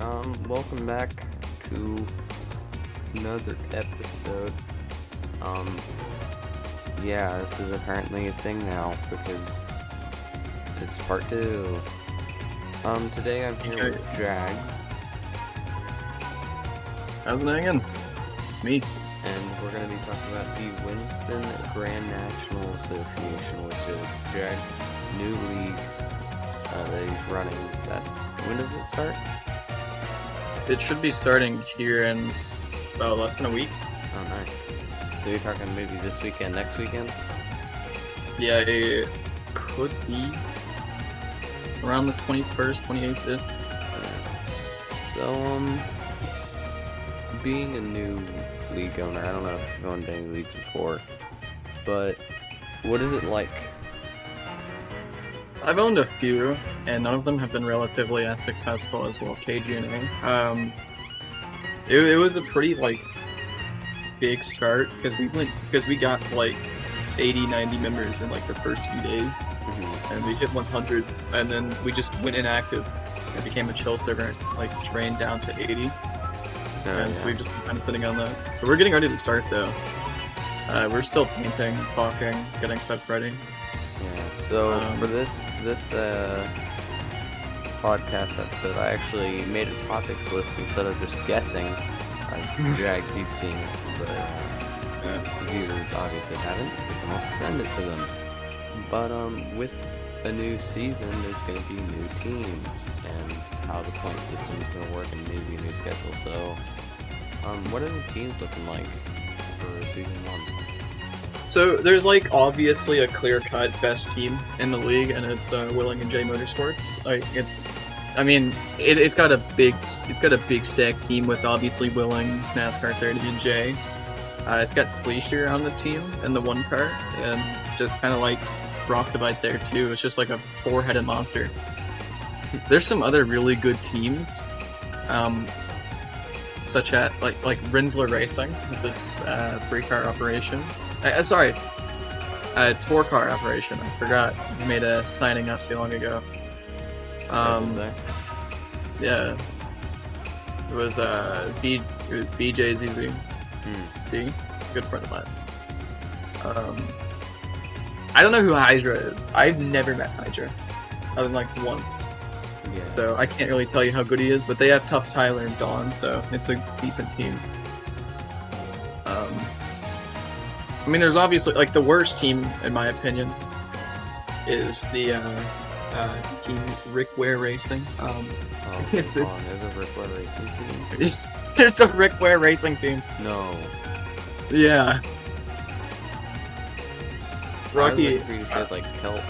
Welcome back to another episode. Yeah, this is apparently a thing now because it's part 2. Today I'm here with Jagzz. How's it going? It's me. And we're going to be talking about the Winston Grand National Association, which is Jagz's new league that he's running. When does it start? It should be starting here in about less than a week. Oh, nice. So you're talking maybe this weekend, next weekend? Yeah, it could be around the 21st, 28th. Yeah. So, being a new league owner, I don't know if you've owned any leagues before, but what is it like? I've owned a few, and none of them have been relatively as successful as, well, KGNA. It was a pretty, big start, because we got to, 80, 90 members in, the first few days, and we hit 100, and then we just went inactive. It became a chill server, drained down to 80, so we've just been kind of sitting on that. So we're getting ready to start, though. We're still painting, talking, getting stuff ready. Yeah, so for this podcast episode, I actually made a topics list instead of just guessing. Jagzz, you've seen it, but viewers obviously haven't, because I won't send it to them. But with a new season, there's going to be new teams, and how the point system is going to work, and maybe a new schedule. So, what are the teams looking like for season 1? So there's obviously a clear-cut best team in the league, and it's Willing and J Motorsports. It's got a big stack team with obviously Willing, NASCAR 30, and J. It's got Sleesher on the team in the one car, and just kind of Rockabite there too. It's just a 4-headed monster. There's some other really good teams, such as Rensler Racing with this 3-car operation. It's 4-car operation. I forgot. We made a signing not too long ago. Yeah. It was BJZZ. See? Good friend of mine. I don't know who Hydra is. I've never met Hydra. Other than once. Yeah. So I can't really tell you how good he is, but they have Tough Tyler and Dawn, so it's a decent team. There's obviously, the worst team, in my opinion, is the team Rick Ware Racing. There's a Rick Ware Racing team? There's a Rick Ware Racing team. No. Yeah. Rocky. I was said Kelp.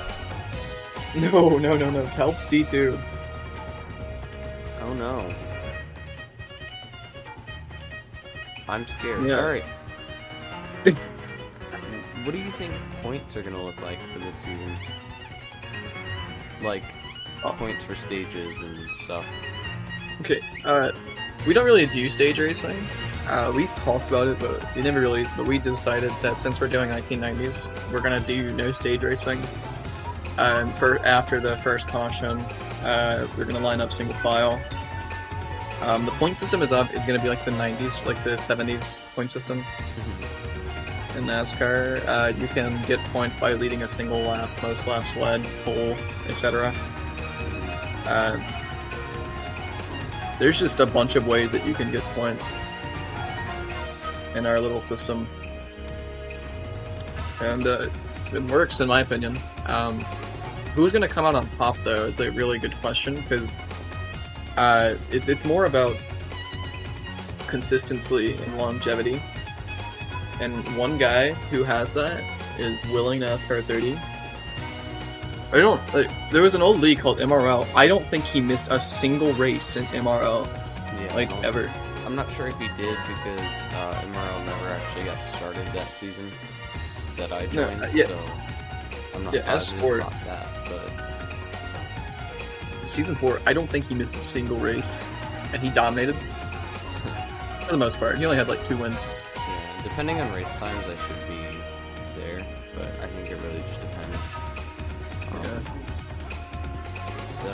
No. Kelp's D2. Oh no. I'm scared. Yeah. Alright. What do you think points are going to look like for this season? Points for stages and stuff. Okay, we don't really do stage racing. We've talked about it, but we decided that since we're doing 1990s, we're going to do no stage racing. After the first caution, we're going to line up single file. The point system is going to be the 90s, the 70s point system. In NASCAR, you can get points by leading a single lap, most laps led, pole, etc. There's just a bunch of ways that you can get points in our little system, and it works in my opinion. Who's going to come out on top though is a really good question, because it's more about consistency and longevity. And one guy who has that is Willing NASCAR 30. There was an old league called MRL. I don't think he missed a single race in MRL, ever. I'm not sure if he did, because MRL never actually got started that season that I joined, so I'm not positive about that, but... Season 4, I don't think he missed a single race, and he dominated. For the most part. He only had 2 wins. Depending on race times, I should be there, but I think it really just depends. So,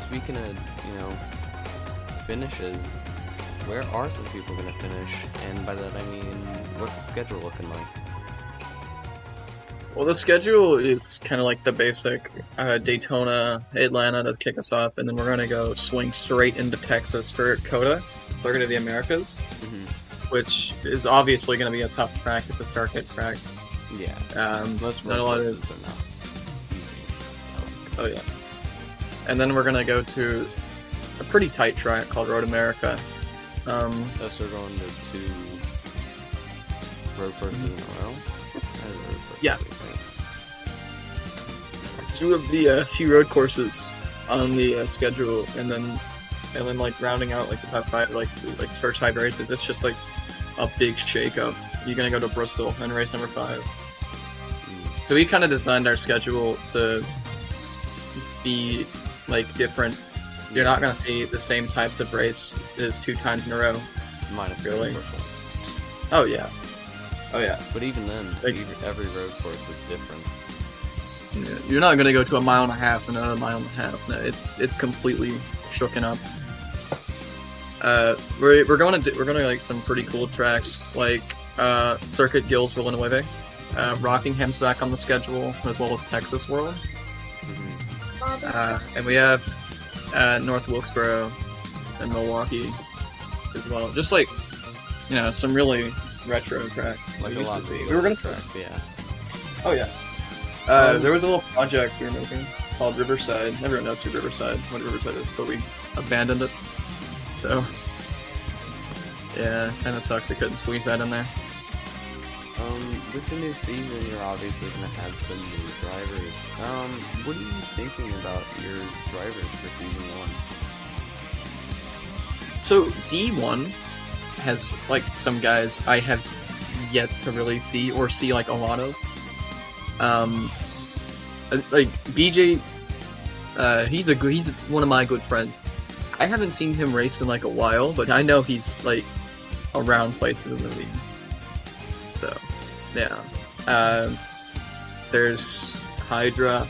speaking of, finishes, where are some people going to finish? And by that I mean, what's the schedule looking like? Well, the schedule is kind of like the basic Daytona, Atlanta to kick us off, and then we're going to go swing straight into Texas for COTA, Circuit of the Americas, which is obviously going to be a tough track. It's a circuit track. Yeah. Most not a lot of. are not easy. Oh yeah. And then we're going to go to a pretty tight track called Road America. So we're going to 2 road courses in a row? Yeah. 2 of the few road courses on the schedule, and then like rounding out like the top 5, like first 5 races. It's just like a big shake-up. You're gonna go to Bristol and race number 5. So we kind of designed our schedule to be like different. You're not gonna see the same types of races 2 times in a row. Minus Really? Bristol. Oh yeah. Oh yeah. But even then, Like- every road course is different. Yeah, you're not gonna go to a mile and a half and another mile and a half. No, it's completely shooken up. We're going to like some pretty cool tracks like Circuit Gills Villanueva. Rockingham's back on the schedule, as well as Texas World. And we have North Wilkesboro and Milwaukee as well. Just like, you know, some really retro tracks. Like we a used lot to of see. the We were gonna track, yeah. Oh yeah. There was a little project we were making called Riverside. Everyone knows who Riverside, what Riverside is, but we abandoned it. So yeah, kind of sucks we couldn't squeeze that in there. With the new season, you're obviously going to have some new drivers. What are you thinking about your drivers for season 1? So D1 has like some guys I have yet to really see or see like a lot of. Like BJ, he's one of my good friends. I haven't seen him race in like a while, but I know he's like around places in the league. So, yeah. There's Hydra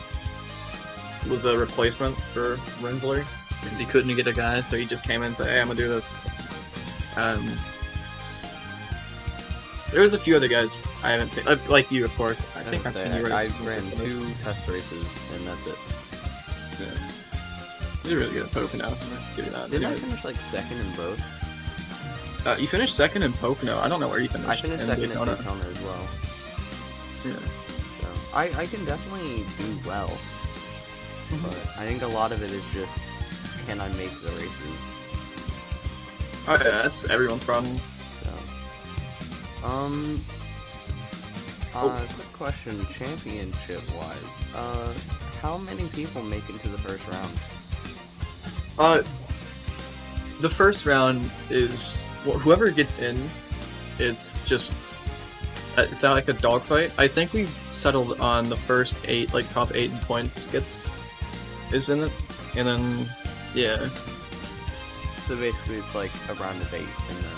was a replacement for Rensselaer because he couldn't get a guy, so he just came in and said, "Hey, I'm gonna do this." There was a few other guys I haven't seen, like you, of course. I think I've seen you race. I've ran 2 test races, and that's it. Yeah. You're really good at Pocono. Didn't I finish like 2nd in both? You finished 2nd in Pocono. I don't know where you finished. I finished 2nd in Daytona as well. Yeah. So, I can definitely do well, but I think a lot of it is just, can I make the races? Oh yeah, that's everyone's problem. So, quick question, championship-wise, how many people make it to the first round? The first round is whoever gets in. It's just it's not like a dogfight. I think we've settled on the first 8, like top 8 in points is in it, and then yeah. So basically, it's like a round of 8, and then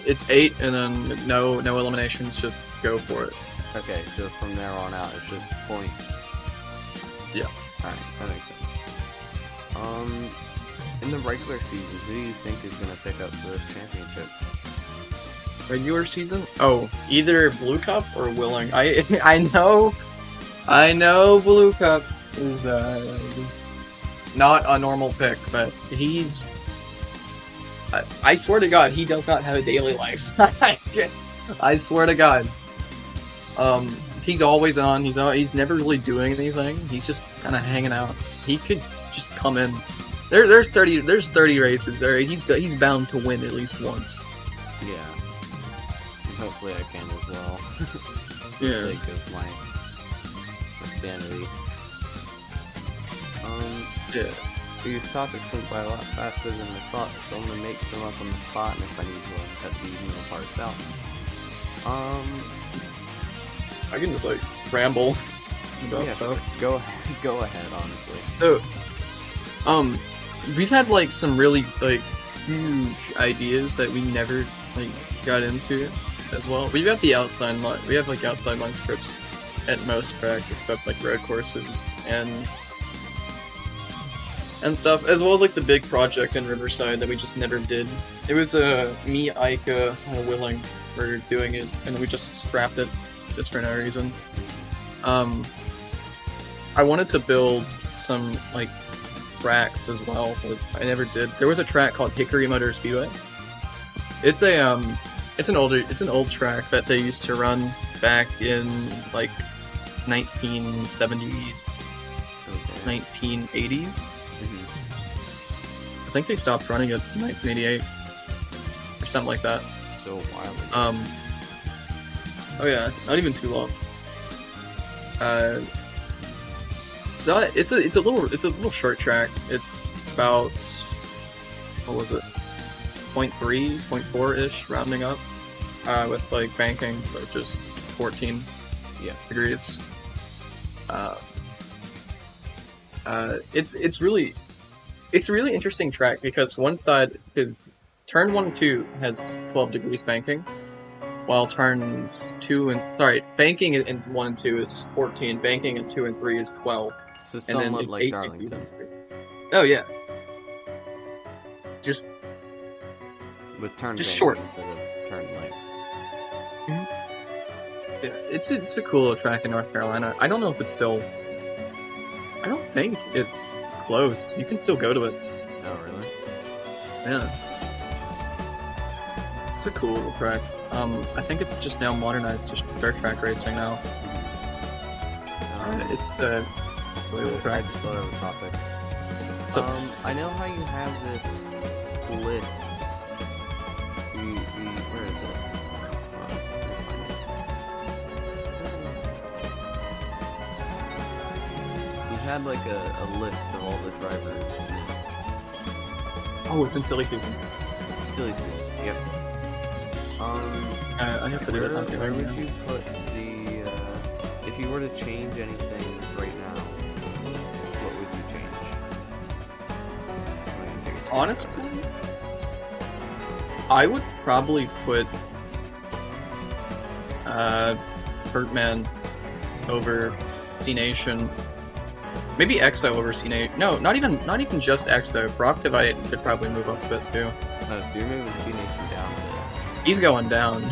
It's 8, and then no eliminations. Just go for it. okay. So from there on out, it's just points. Yeah. All right, that makes sense. In the regular season, who do you think is going to pick up the championship? Regular season? Oh, either Blue Cup or Willing. I know Blue Cup is not a normal pick, but he's. I swear to God, he does not have a daily life. I swear to God. He's always on. He's never really doing anything. He's just kind of hanging out. He could just come in. There's 30 races there. He's bound to win at least once. Yeah. And hopefully I can as well. Yeah. For the sake of my sanity. Yeah. These topics went by a lot faster than I thought, so I'm gonna make some up on the spot, and if I need to, cut these little parts out. I can just like ramble about Yeah, stuff. go ahead, honestly. So, we've had like some really like huge ideas that we never like got into as well. We've got the outside line. We have like outside line scripts at most tracks, except like road courses, and and stuff, as well as like the big project in Riverside that we just never did. It was me, Ica, and Willing were doing it, and then we just scrapped it just for no reason. I wanted to build some like tracks as well, but I never did. There was a track called Hickory Motor Speedway. It's an old track that they used to run back in like 1970s, 1980s. I think they stopped running it in 1988 or something like that. So wild. Oh yeah, not even too long. So it's a little short track. It's about, what was it, 0.3, 0.4 ish, rounding up, with like banking, so just 14 degrees. It's a really interesting track because one side is turn 1 and 2 has 12 degrees banking, while turns 2 and banking in 1 and 2 is 14, banking in 2 and 3 is 12. So And then somewhat it's like 8 Darlington. degrees. Oh yeah. Just With turn just banking short. instead of turn length. yeah, it's a cool little track in North Carolina. I don't know if it's still. I don't think it's closed. You can still go to it. Oh, really? Yeah. It's a cool little track. I think it's just now modernized to dirt track racing now. It's a little I track. just thought of a topic. So- I know how you have this list. Where is it? You had like a list of all the drivers. Oh, it's in silly season. Silly season. Yep. I have to do it. Where would you put the, if you were to change anything right now, what would you change? What do you think it's- Honestly, I would probably put Bertman over C-Nation. Maybe EXO over C-Nation. No, not even just EXO. Brock Devite should probably move up a bit too. Oh, so you're moving C-Nation down to... He's going down.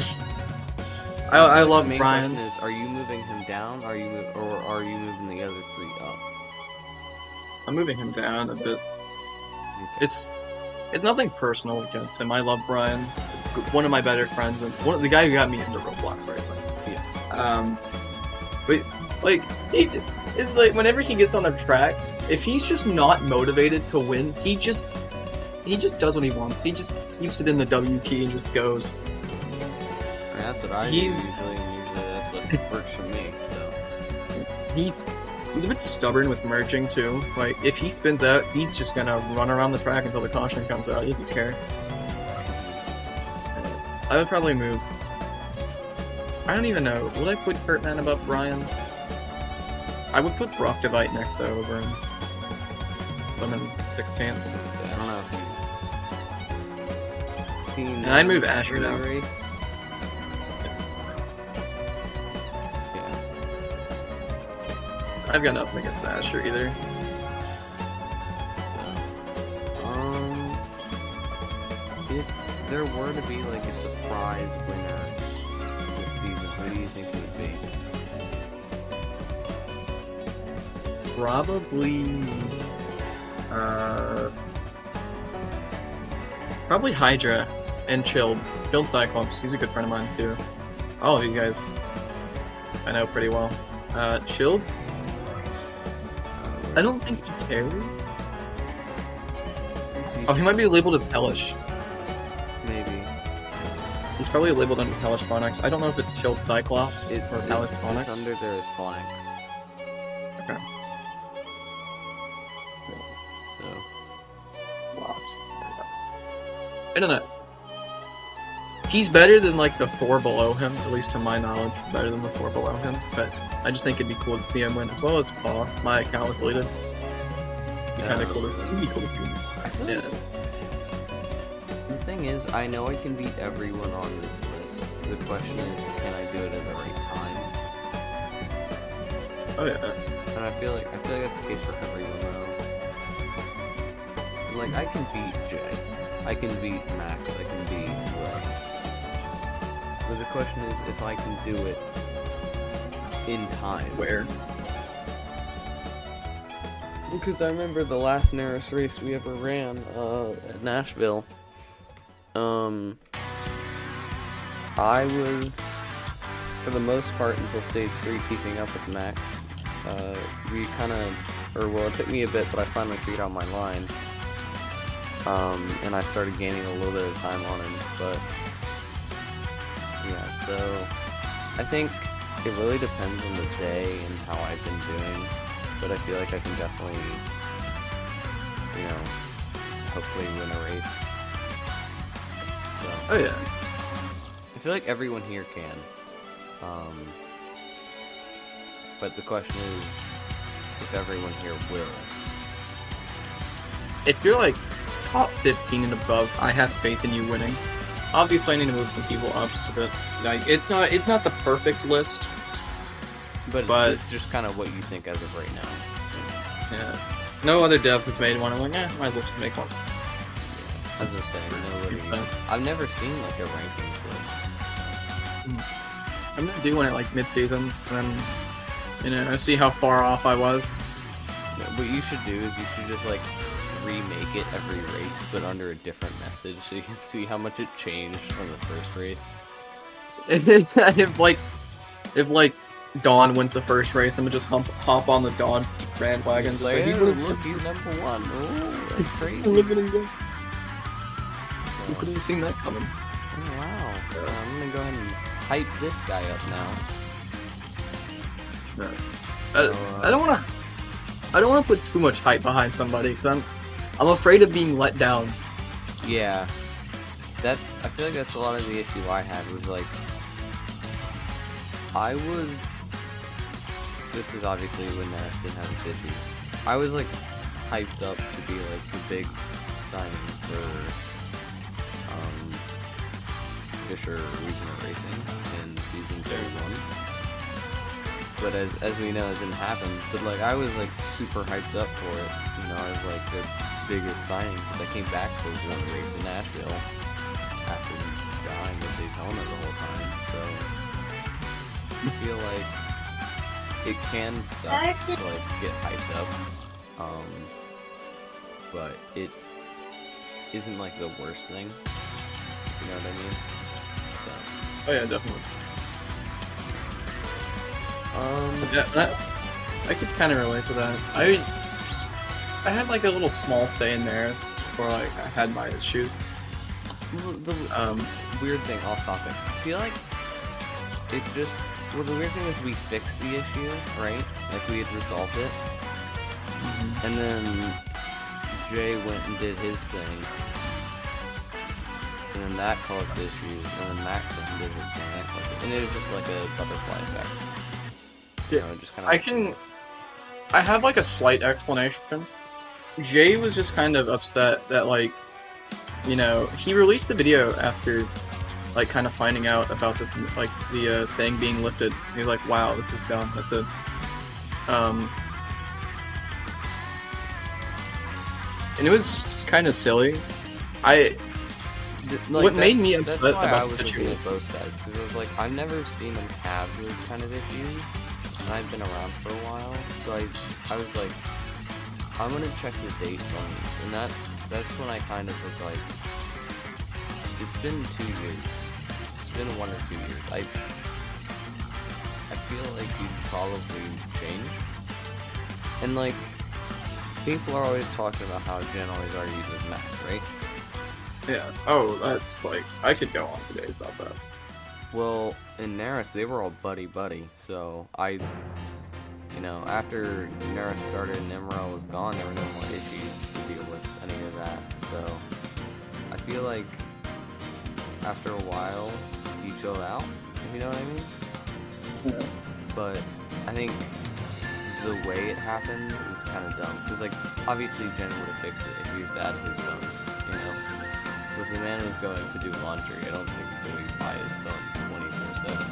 I love The main Brian. question is, are you moving him down, or are you moving the other three up? I'm moving him down a bit. Okay. It's nothing personal against him. I love Brian, one of my better friends, and the guy who got me into Roblox racing. Yeah. But like it's like whenever he gets on the track, if he's just not motivated to win, he just does what he wants. He just keeps it in the W key and just goes. I mean, that's what I do He's- usually, and usually that's what works for me, so... He's a bit stubborn with merging too. Like if he spins out, he's just gonna run around the track until the caution comes out. He doesn't care. I would probably move. I don't even know. Would I put Kurtman above Brian? I would put Brock Devite next over him. Put him in 16th. I don't know if you've seen... And I'd move Asher early down. race. Yeah. I've got nothing against Asher either. So, if there were to be like a surprise winner this season, who do you think it would be? Probably Hydra and Chilled Cyclops. He's a good friend of mine too. All of you guys I know pretty well. Chilled, I don't think he cares. Oh, he might be labeled as Hellish. Maybe. He's probably labeled under Hellish Phonics. I don't know if it's Chilled Cyclops or Hellish It's Phonics. under there is phonics. Okay. So, Lots. I don't know. He's better than like the 4 below him, at least to my knowledge. Better than the 4 below him, but I just think it'd be cool to see him win, as well as Paul. My account was deleted. It'd be kind of cool to see. It'd be cool to see him. I feel Yeah. like the thing is, I know I can beat everyone on this list. The question is, can I do it at the right time? Oh yeah. And I feel like that's the case for everyone though. like, I can beat Jay. I can beat Max. I can beat Ray. But the question is if I can do it in time. Where? Because I remember the last Neris race we ever ran at Nashville. I was, for the most part, until stage 3, keeping up with Max. We kind of, it took me a bit, but I finally figured out my line. And I started gaining a little bit of time on him, but yeah, so I think it really depends on the day and how I've been doing, but I feel like I can definitely, hopefully win a race. So, Oh yeah. I feel like everyone here can. But the question is if everyone here will. If you're like top 15 and above, I have faith in you winning. Obviously, I need to move some people up a bit. Like, it's not the perfect list, but it's just kind of what you think as of right now. Yeah. No other dev has made one. I'm like, might as well just make one. Yeah, I was just saying, I've never seen like a rankings list. I'm gonna do one at like mid-season, and then see how far off I was. Yeah, what you should do is you should just like remake it every race, but under a different message, so you can see how much it changed from the first race. If Dawn wins the first race, I'm gonna just hop on the Dawn bandwagon. It's like, look, he's number 1. Oh, that's crazy. You couldn't have seen that coming. Oh, wow. I'm gonna go ahead and hype this guy up now. No. I don't wanna put too much hype behind somebody, because I'm afraid of being let down. Yeah. I feel like that's a lot of the issue I had, was like, this is obviously when Neris didn't have this issue. I was like hyped up to be like the big signing for Fisher Regional Racing in season 31. But as we know, it didn't happen. But like, I was like super hyped up for it. I was like the biggest signing, because I came back for one race in Nashville after dying at Daytona the whole time. So I feel like it can suck to like get hyped up, but it isn't like the worst thing. You know what I mean? So. Oh yeah, definitely. I could kind of relate to that. I had like a little small stay in Neris before like I had my issues. The weird thing off topic. I feel like it just. Well, the weird thing is we fixed the issue, right? Like, we had resolved it. Mm-hmm. And then Jay went and did his thing. And then that caused issues. And then Max went and did his thing. That caused it. And it was just like a butterfly effect. Yeah. Just kind of I have like a slight explanation. Jay was just kind of upset that like, he released a video after like kind of finding out about this, like the thing being lifted. He's like, wow, this is dumb. That's it. And it was just kind of silly. What made me upset about the situation? Both sides, because it was like, I've never seen him have those kind of issues, and I've been around for a while, so I was like, I'm gonna check the dates on these, and that's when I kind of was like, it's been 2 years. It's been 1 or 2 years. I feel like you'd probably change. And like, people are always talking about how Jen always argued with Max, right? Yeah. Oh, that's like, I could go on for days about that. Well, in Neris, they were all buddy-buddy, so after Neris started and Nimro was gone, there were no more issues to deal with any of that, so I feel like after a while, he chilled out, if you know what I mean? Yeah. But I think the way it happened was kind of dumb, because like, obviously Jen would have fixed it if he was at his phone, But if the man was going to do laundry, I don't think he's going to be by his phone 24/7.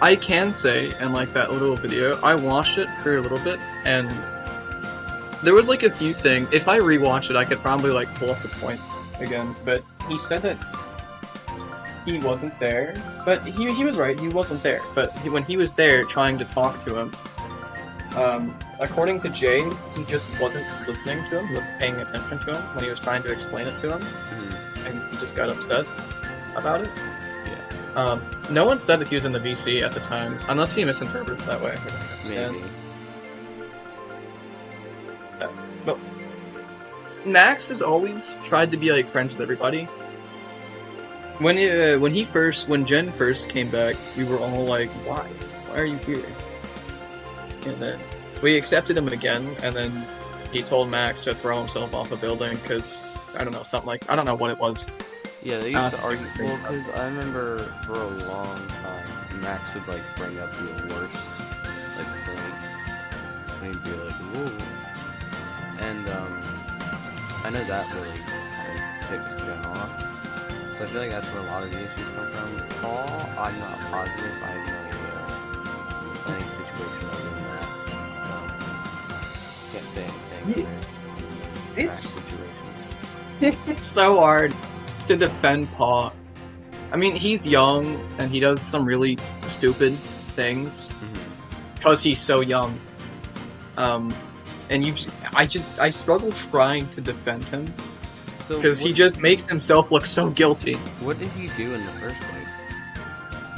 I can say, and like that little video, I watched it for a little bit, and there was like a few things. If I rewatch it, I could probably like pull up the points again. But he said that he wasn't there. But he was right. He wasn't there. But when he was there trying to talk to him, according to Jay, he just wasn't listening to him. He wasn't paying attention to him when he was trying to explain it to him, and he just got upset about it. Yeah. No one said that he was in the VC at the time, unless he misinterpreted it that way. Maybe. But Max has always tried to be like friends with everybody. When Jen first came back, we were all like, "Why? Why are you here?" And then we accepted him again, and then he told Max to throw himself off a building because I don't know, I don't know what it was. Yeah, they used to argue. Well, because I remember for a long time, Max would like bring up the worst like points, and he'd be like, "Whoa," and I know that really kind of ticked Jen off. So I feel like that's where a lot of the issues come from. Paul, I'm not positive. I have no idea any situation other than that, so can't say anything. It's so hard to defend Paul. I mean, he's young and he does some really stupid things because he's so young. And I struggle trying to defend him because he just makes himself look so guilty. What did he do in the first place?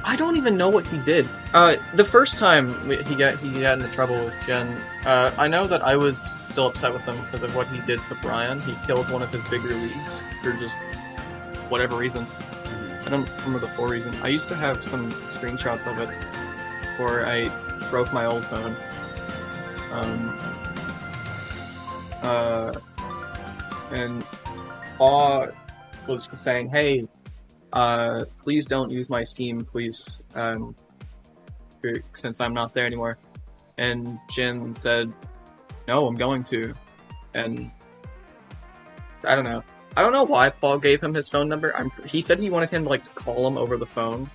I don't even know what he did. The first time he got into trouble with Jen, I know that I was still upset with him because of what he did to Brian. He killed one of his bigger leagues for just whatever reason. I don't remember the full reason. I used to have some screenshots of it before I broke my old phone. And Paul was saying, "Hey, please don't use my scheme, please, since I'm not there anymore." And Jin said, "No, I'm going to." And I don't know why Paul gave him his phone number. He said he wanted him to like call him over the phone,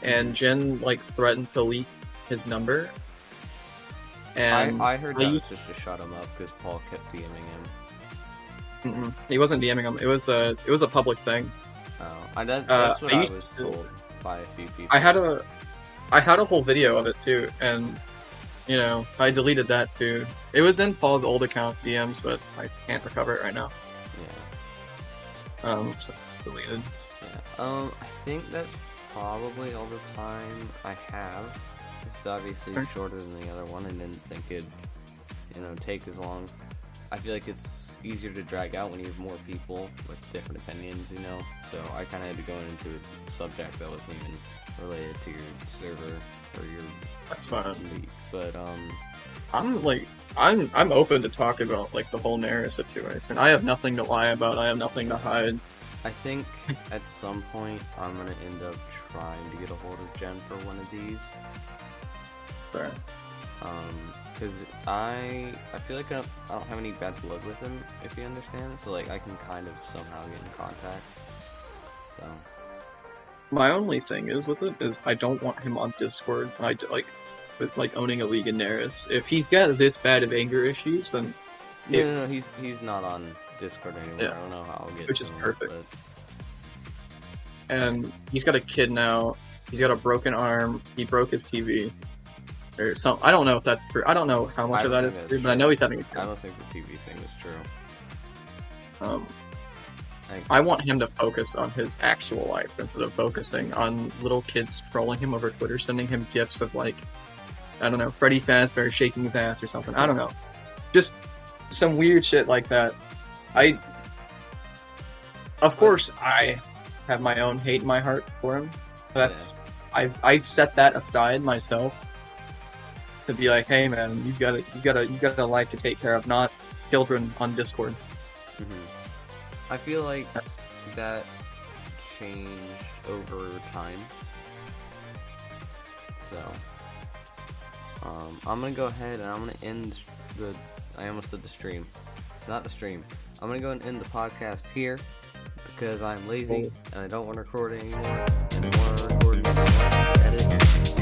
and Jin like threatened to leak his number. And I heard that was just to shut him up because Paul kept DMing him. He wasn't DMing him. It was a public thing. Oh, that's what I was told by a few people. I had a whole video of it too, and you know, I deleted that too. It was in Paul's old account DMs, but I can't recover it right now. Yeah. So it's deleted. Yeah. I think that's probably all the time I have. It's obviously shorter than the other one. I didn't think it'd, take as long. I feel like it's easier to drag out when you have more people with different opinions, So I kind of had to go into a subject that wasn't even related to your server or your. That's fine. League. But I'm open to talk about like the whole Nara situation. I have nothing to lie about. I have nothing to hide. I think at some point I'm gonna end up trying to get a hold of Jen for one of these. Fair. Because I feel like I don't have any bad blood with him, if you understand. So like I can kind of somehow get in contact. So. My only thing is with it is I don't want him on Discord. With owning a league in Neris. If he's got this bad of anger issues, then no, he's not on Discord anymore. Yeah. I don't know how I'll get. Which is him, perfect. But... And he's got a kid now. He's got a broken arm. He broke his TV. Or some. I don't know if that's true. I don't know how much of that is true, but I know he's having a kid. I don't think the TV thing is true. I want him to focus on his actual life instead of focusing on little kids trolling him over Twitter, sending him gifs of like, I don't know, Freddy Fazbear shaking his ass or something. I don't know. Just some weird shit like that. Of course, I have my own hate in my heart for him. That's I've set that aside myself to be like, hey man, you got a life to take care of, not children on Discord. I feel like that changed over time. So, I'm gonna go ahead and I'm gonna end I almost said the stream. It's not the stream. I'm gonna go and end the podcast here because I'm lazy and I don't want to record it anymore. And the more I record, the more I have to edit. So,